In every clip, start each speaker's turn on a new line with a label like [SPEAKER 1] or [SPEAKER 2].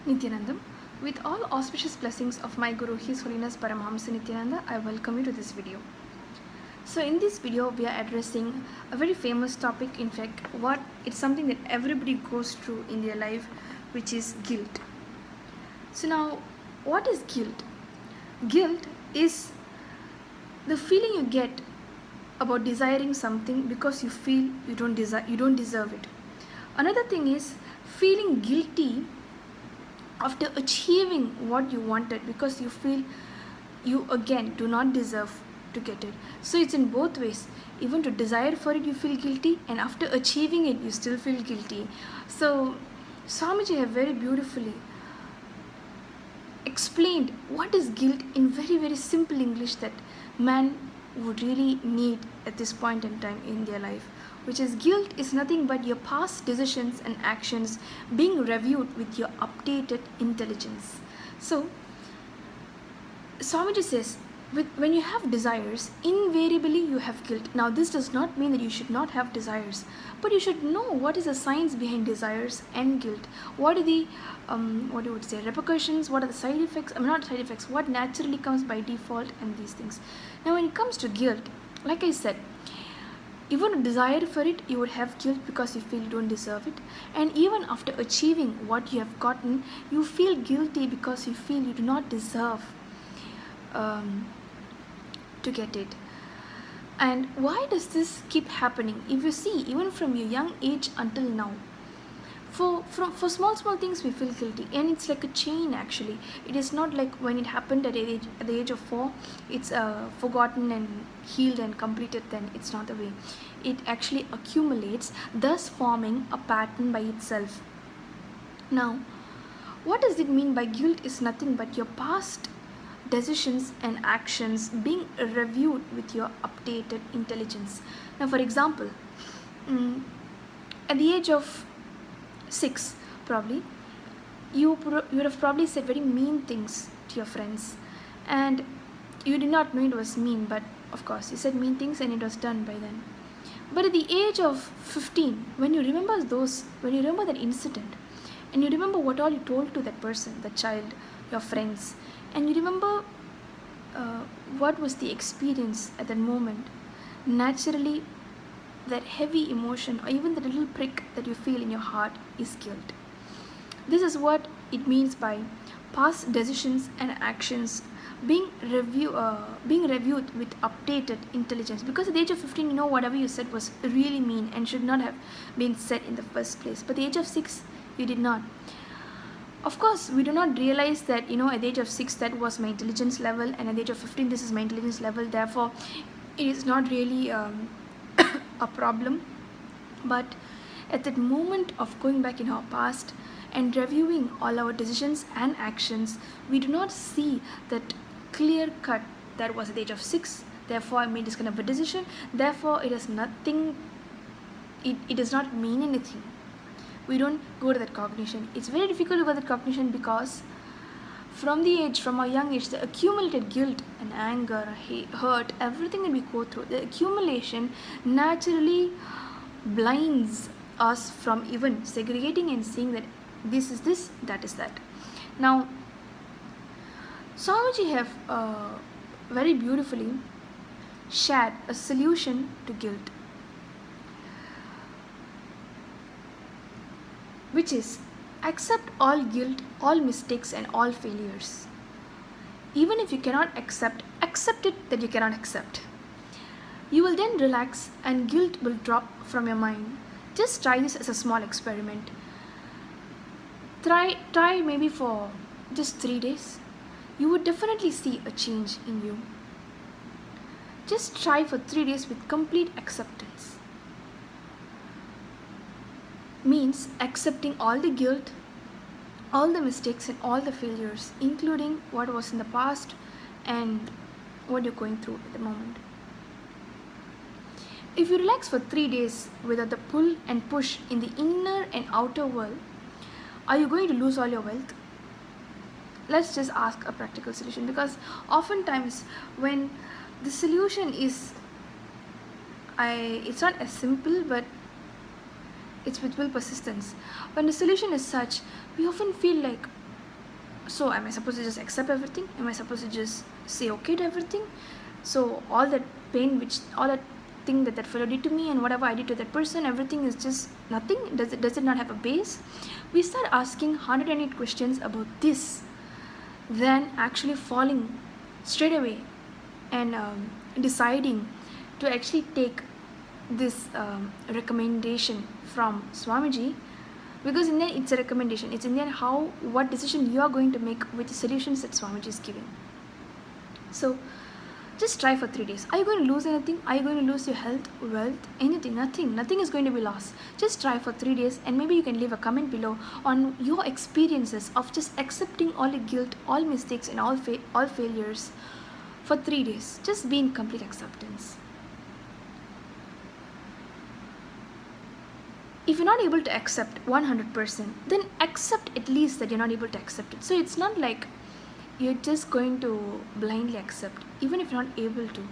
[SPEAKER 1] Nityanandam. With all auspicious blessings of my Guru, His Holiness Paramahamsa Nityananda, I welcome you to this video. So in this video, we are addressing a very famous topic. In fact, it's something that everybody goes through in their life, which is guilt. So now, what is guilt? Guilt is the feeling you get about desiring something because you feel you don't deserve it. Another thing is feeling guilty after achieving what you wanted because you feel you again do not deserve to get it. So it's in both ways. Even to desire for it you feel guilty, and after achieving it you still feel guilty. So Swamiji have very beautifully explained what is guilt in very simple English that man would really need at this point in time in their life, which is guilt is nothing but your past decisions and actions being reviewed with your updated intelligence. So Swamiji says, when you have desires, invariably you have guilt. Now this does not mean that you should not have desires, but you should know what is the science behind desires and guilt. What are the repercussions, what are the side effects, not side effects, what naturally comes by default, and these things. Now when it comes to guilt, like I said, even a desire for it, you would have guilt because you feel you don't deserve it. And even after achieving what you have gotten, you feel guilty because you feel you do not deserve to get it. And why does this keep happening? If you see, even from your young age until now, for small things we feel guilty, and it's like a chain actually. It is not like when it happened at the age of 4, it's forgotten and healed and completed, then it's not the way. It actually accumulates, thus forming a pattern by itself. Now, what does it mean by guilt is nothing but your past decisions and actions being reviewed with your updated intelligence. Now for example, at the age of 6 probably, you would have probably said very mean things to your friends, and you did not know it was mean, but of course you said mean things and it was done by then. But at the age of 15, when you remember that incident, and you remember what all you told to that person, the child, your friends, and you remember what was the experience at that moment, naturally that heavy emotion or even the little prick that you feel in your heart is guilt. This is what it means by past decisions and actions being reviewed with updated intelligence. Because at the age of 15, you know whatever you said was really mean and should not have been said in the first place. But at the age of 6, you did not. Of course, we do not realize that, at the age of 6, that was my intelligence level, and at the age of 15, this is my intelligence level. Therefore, it is not really a problem. But at that moment of going back in our past and reviewing all our decisions and actions, we do not see that clear cut that was at the age of 6. Therefore, I made this kind of a decision. Therefore, it has nothing. It does not mean anything. We don't go to that cognition. It's very difficult to go to that cognition because from our young age, the accumulated guilt and anger, hurt, everything that we go through, the accumulation naturally blinds us from even segregating and seeing that this is this, that is that. Now, Swamiji have very beautifully shared a solution to guilt, which is accept all guilt, all mistakes and all failures. Even if you cannot accept it that you cannot accept. You will then relax and guilt will drop from your mind. Just try this as a small experiment. Try maybe for just 3 days. You would definitely see a change in you. Just try for 3 days with complete acceptance. Means accepting all the guilt, all the mistakes and all the failures, including what was in the past and what you're going through at the moment. If you relax for 3 days without the pull and push in the inner and outer world, are you going to lose all your wealth? Let's just ask a practical solution, because oftentimes when the solution is, it's not as simple, but it's with will persistence. When the solution is such, we often feel like So am I supposed to just accept everything? Am I supposed to just say okay to everything? So all that pain, all that thing that fellow did to me, and whatever I did to that person, everything is just nothing? Does it not have a base? We start asking 108 questions about this, then actually falling straight away and deciding to actually take this recommendation from Swamiji, because in the end it's a recommendation. It's in the end what decision you are going to make with the solutions that Swamiji is giving. So just try for 3 days. Are you going to lose anything? Are you going to lose your health, wealth, anything? Nothing is going to be lost. Just try for 3 days, and maybe you can leave a comment below on your experiences of just accepting all the guilt, all mistakes, and all failures for 3 days. Just be in complete acceptance. If you're not able to accept 100%, then accept at least that you're not able to accept it. So it's not like you're just going to blindly accept. Even if you're not able to,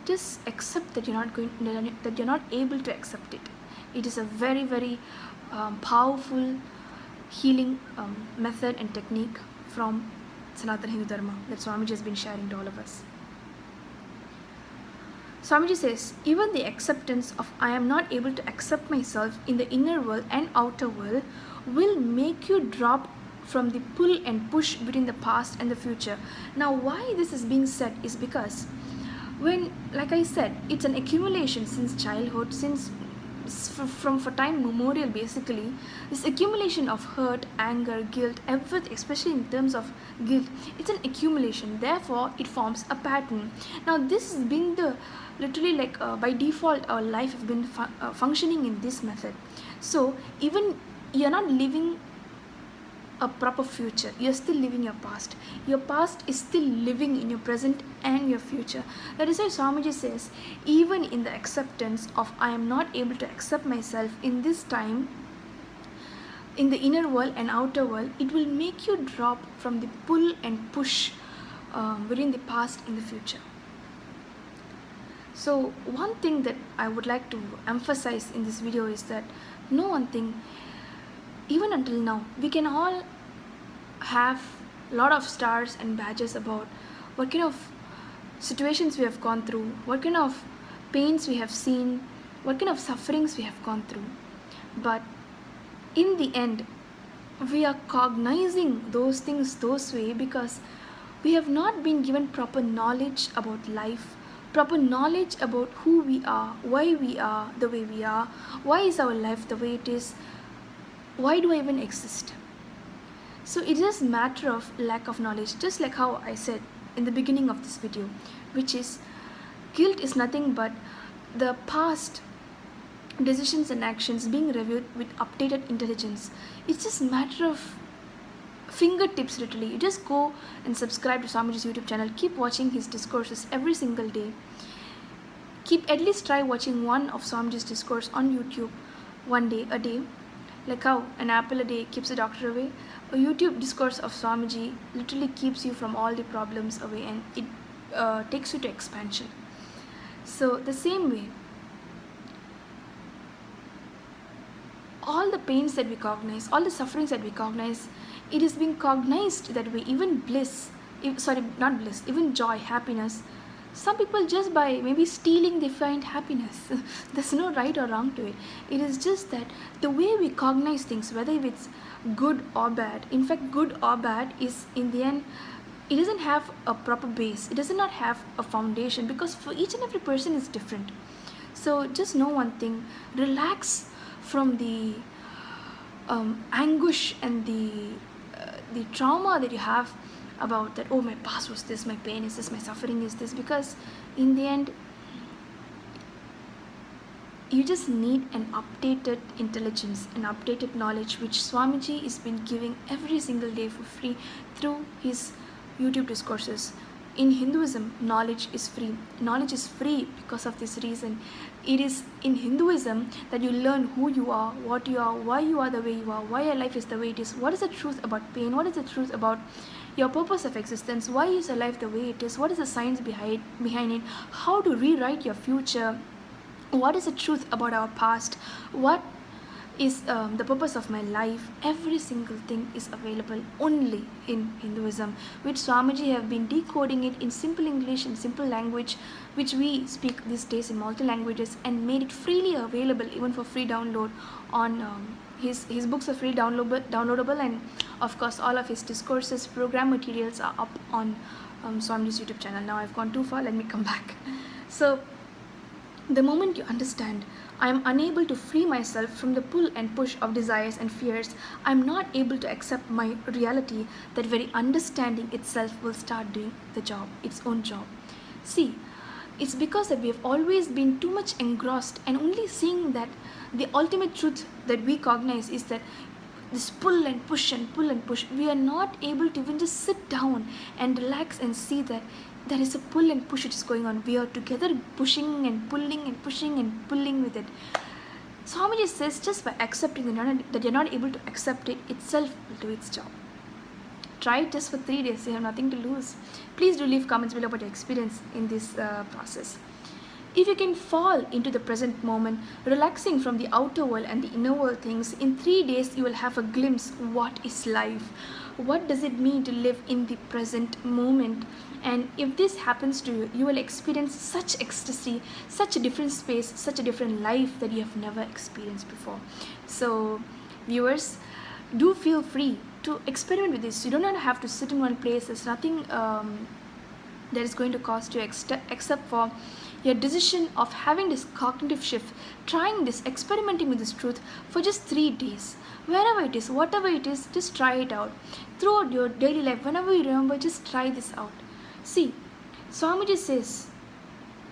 [SPEAKER 1] just accept that you're not able to accept it. It is a very, very powerful healing method and technique from Sanatana Hindu Dharma that Swamiji has been sharing to all of us. Swamiji says, even the acceptance of I am not able to accept myself in the inner world and outer world will make you drop from the pull and push between the past and the future. Now, why this is being said is because when, like I said, it's an accumulation since childhood, from time memorial, basically, this accumulation of hurt, anger, guilt, everything, especially in terms of guilt, it's an accumulation. Therefore, it forms a pattern. Now, this has been the literally like by default, our life has been functioning in this method. So even you're not living a proper future, you're still living your past. Your past is still living in your present and your future. That is why Swamiji says, even in the acceptance of I am not able to accept myself in this time, in the inner world and outer world, it will make you drop from the pull and push between the past and the future. So one thing that I would like to emphasize in this video is that know one thing, even until now, we can all have a lot of stars and badges about what kind of situations we have gone through, what kind of pains we have seen, what kind of sufferings we have gone through. But in the end, we are cognizing those things those way because we have not been given proper knowledge about life, proper knowledge about who we are, why we are the way we are, why is our life the way it is, why do I even exist? So it is a matter of lack of knowledge, just like how I said in the beginning of this video, which is guilt is nothing but the past decisions and actions being reviewed with updated intelligence. It's just a matter of fingertips, literally. You just go and subscribe to Swamiji's YouTube channel, keep watching his discourses every single day. At least try watching one of Swamiji's discourse on YouTube a day. Like how an apple a day keeps the doctor away, a YouTube discourse of Swamiji literally keeps you from all the problems away, and it takes you to expansion. So the same way, all the pains that we cognize, all the sufferings that we cognize, it is being cognized that way. Even even joy, happiness. Some people just by maybe stealing they find happiness. There's no right or wrong to it. It is just that the way we cognize things, whether it's good or bad, in fact good or bad is in the end, it doesn't have a proper base. It does not have a foundation because for each and every person is different. So just know one thing, relax from the anguish and the trauma that you have about that, oh, my past was this, my pain is this, my suffering is this, because in the end you just need an updated intelligence, an updated knowledge, which Swamiji has been giving every single day for free through his YouTube discourses. In Hinduism, knowledge is free. Knowledge is free because of this reason. It is in Hinduism that you learn who you are, what you are, why you are the way you are, why your life is the way it is, what is the truth about pain, what is the truth about your purpose of existence, why is your life the way it is, what is the science behind it, how to rewrite your future, what is the truth about our past, what is the purpose of my life. Every single thing is available only in Hinduism, which Swamiji have been decoding it in simple English and simple language, which we speak these days in multi languages, and made it freely available even for free download on his books are free downloadable, and of course all of his discourses, program materials are up on Swamiji's YouTube channel. Now I've gone too far, let me come back. So the moment you understand I am unable to free myself from the pull and push of desires and fears, I am not able to accept my reality, that very understanding itself will start doing the job, its own job. See, it's because that we have always been too much engrossed and only seeing that the ultimate truth that we cognize is that this pull and push and pull and push. We are not able to even just sit down and relax and see that there is a pull and push which is going on. We are together pushing and pulling and pushing and pulling with it. Swamiji says just by accepting that you're not able to accept it itself will do its job. Try it just for 3 days. You have nothing to lose. Please do leave comments below about your experience in this process. If you can fall into the present moment, relaxing from the outer world and the inner world things, in 3 days you will have a glimpse what is life. What does it mean to live in the present moment? And if this happens to you, you will experience such ecstasy, such a different space, such a different life that you have never experienced before. So, viewers, do feel free to experiment with this. You do not have to sit in one place. There's nothing that is going to cost you except for your decision of having this cognitive shift, trying this, experimenting with this truth for just 3 days. Wherever it is, whatever it is, just try it out. Throughout your daily life, whenever you remember, just try this out. See, Swamiji says,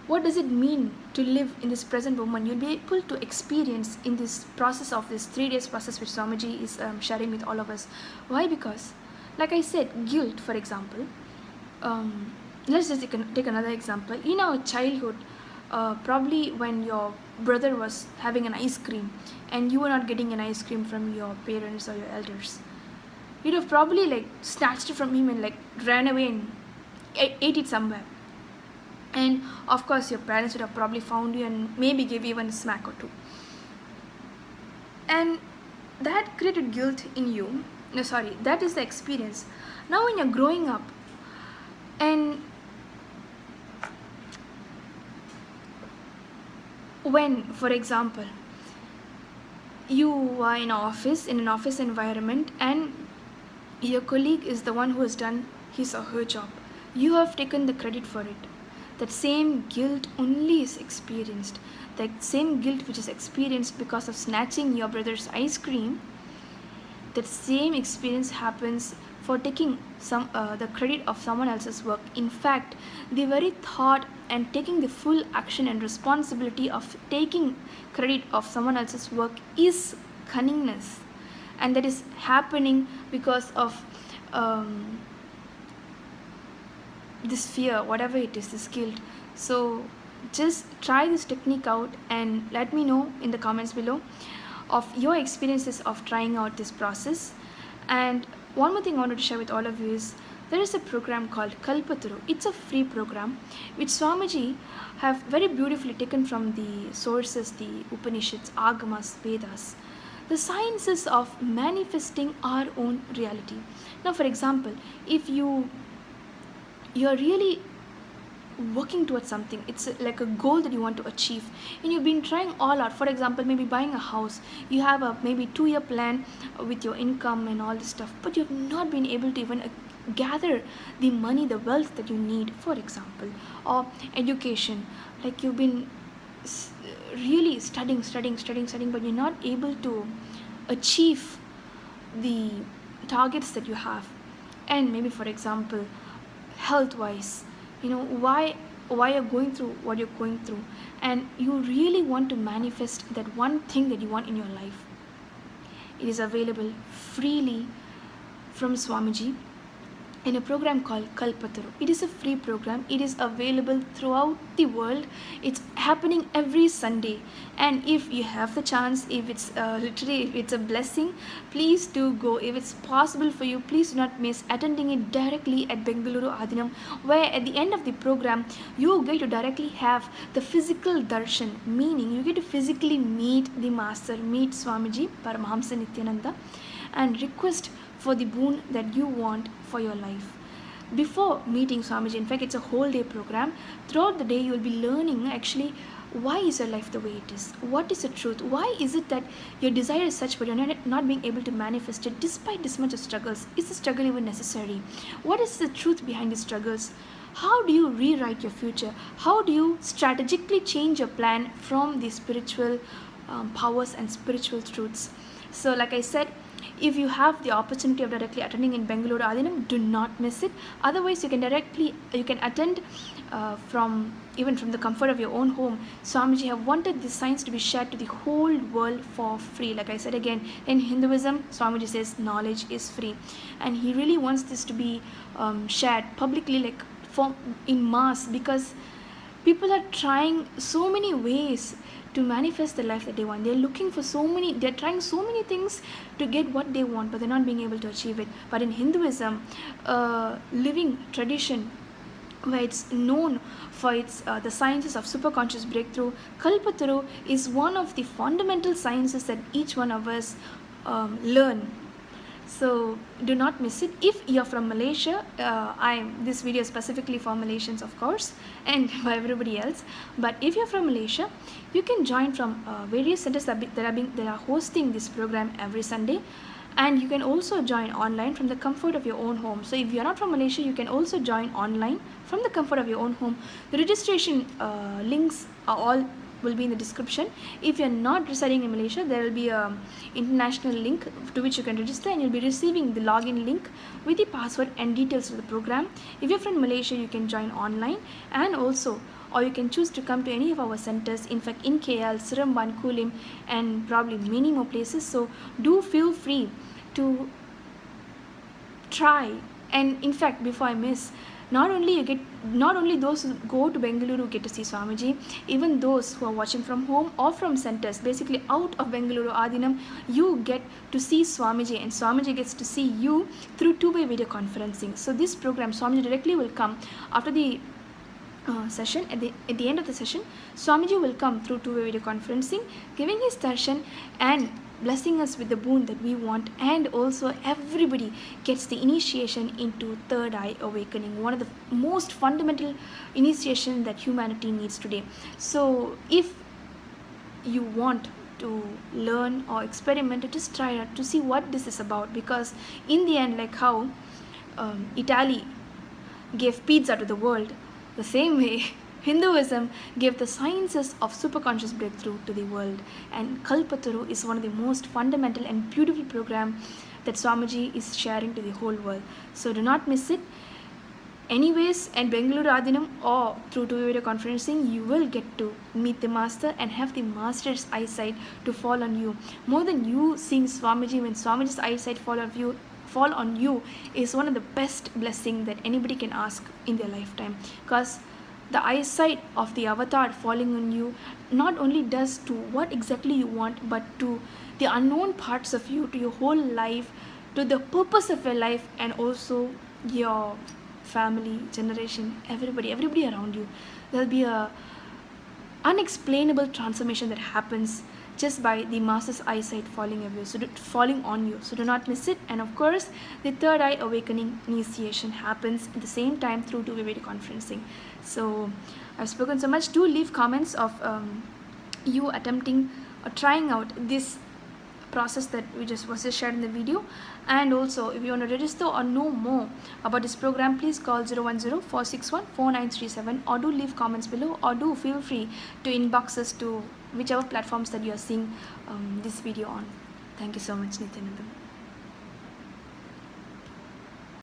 [SPEAKER 1] what does it mean to live in this present moment? You'll be able to experience in this process of this 3 days process which Swamiji is sharing with all of us. Why? Because, like I said, guilt, for example. Let's just take another example. In our childhood, probably when your brother was having an ice cream and you were not getting an ice cream from your parents or your elders, you'd have probably like snatched it from him and like ran away and ate it somewhere. And of course your parents would have probably found you and maybe gave you even a smack or two. And that created guilt in you. No, sorry, that is the experience. Now when you're growing up and when, for example, you are in an office environment, and your colleague is the one who has done his or her job, you have taken the credit for it. That same guilt only is experienced. That same guilt which is experienced because of snatching your brother's ice cream, that same experience happens for taking the credit of someone else's work. In fact, the very thought and taking the full action and responsibility of taking credit of someone else's work is cunningness, and that is happening because of this fear, whatever it is, this guilt. So just try this technique out and let me know in the comments below of your experiences of trying out this process. And one more thing I wanted to share with all of you is there is a program called Kalpataru. It's a free program which Swamiji have very beautifully taken from the sources, the Upanishads, Agamas, Vedas, the sciences of manifesting our own reality. Now, for example, if you're really working towards something, it's like a goal that you want to achieve, and you've been trying all out. For example, maybe buying a house, you have a maybe 2-year plan with your income and all this stuff, but you've not been able to even gather the money, the wealth that you need, for example. Or education, like you've been really studying, but you're not able to achieve the targets that you have. And maybe, for example, health wise, why you're going through what you're going through, and you really want to manifest that one thing that you want in your life. It is available freely from Swamiji. in a program called Kalpataru. It is a free program. It is available throughout the world. It's happening every Sunday. And if you have the chance, if it's literally, if it's a blessing, please do go. If it's possible for you, please do not miss attending it directly at Bengaluru Adinam, where at the end of the program, you get to directly have the physical darshan, meaning you get to physically meet the Master, meet Swamiji, Paramahamsa Nityananda, and request for the boon that you want for your life. Before meeting Swamiji, in fact, it's a whole day program. Throughout the day, you will be learning actually why is your life the way it is? What is the truth? Why is it that your desire is such but you're not being able to manifest it despite this much of struggles? Is the struggle even necessary? What is the truth behind the struggles? How do you rewrite your future? How do you strategically change your plan from the spiritual powers and spiritual truths? So like I said, if you have the opportunity of directly attending in Bengaluru Adinam, do not miss it. Otherwise, you can attend from the comfort of your own home. Swamiji have wanted this science to be shared to the whole world for free. Like I said again, in Hinduism, Swamiji says knowledge is free, and he really wants this to be shared publicly, like in mass, because people are trying so many ways to manifest the life that they want. They're trying so many things to get what they want, but they're not being able to achieve it. But in Hinduism, living tradition where it's known for its the sciences of superconscious breakthrough, Kalpataru is one of the fundamental sciences that each one of us learn. So do not miss it. If you're from Malaysia, this video is specifically for Malaysians, of course, and for everybody else. But if you're from Malaysia, you can join from various centers that are hosting this program every Sunday, and you can also join online from the comfort of your own home. So if you're not from Malaysia, you can also join online from the comfort of your own home. The registration links are all will be in the description. If you're not residing in Malaysia, there will be a international link to which you can register, and you'll be receiving the login link with the password and details of the program. If you're from Malaysia, you can join online, and also or you can choose to come to any of our centers, in fact in KL, Seremban, Kulim, and probably many more places. So do feel free to try. And in fact, before I miss, not only those who go to Bengaluru get to see Swamiji, even those who are watching from home or from centers, basically out of Bengaluru Adinam, you get to see Swamiji, and Swamiji gets to see you through two-way video conferencing. So this program, Swamiji directly will come after the session. At the end of the session, Swamiji will come through two-way video conferencing, giving his darshan and blessing us with the boon that we want, and also everybody gets the initiation into third eye awakening, one of the most fundamental initiation that humanity needs today. So if you want to learn or experiment, just try it to see what this is about, because in the end, like how Italy gave pizza to the world, the same way Hinduism gave the sciences of superconscious breakthrough to the world, and Kalpataru is one of the most fundamental and beautiful program that Swamiji is sharing to the whole world. So do not miss it. Anyways, at Bengaluru Adinam or through two-way video conferencing, you will get to meet the Master and have the Master's eyesight to fall on you. More than you seeing Swamiji, when Swamiji's eyesight fall on you is one of the best blessing that anybody can ask in their lifetime, because the eyesight of the avatar falling on you not only does to what exactly you want, but to the unknown parts of you, to your whole life, to the purpose of your life, and also your family, generation, everybody around you. There'll be a unexplainable transformation that happens just by the Master's eyesight falling on you. So do not miss it. And of course, the third eye awakening initiation happens at the same time through two-way video conferencing. So I've spoken so much. Do leave comments of you attempting or trying out this process that was just shared in the video. And also, if you want to register or know more about this program, please call 010-461-4937, or do leave comments below, or do feel free to inbox us to whichever platforms that you are seeing this video on. Thank you so much, Nityanandam.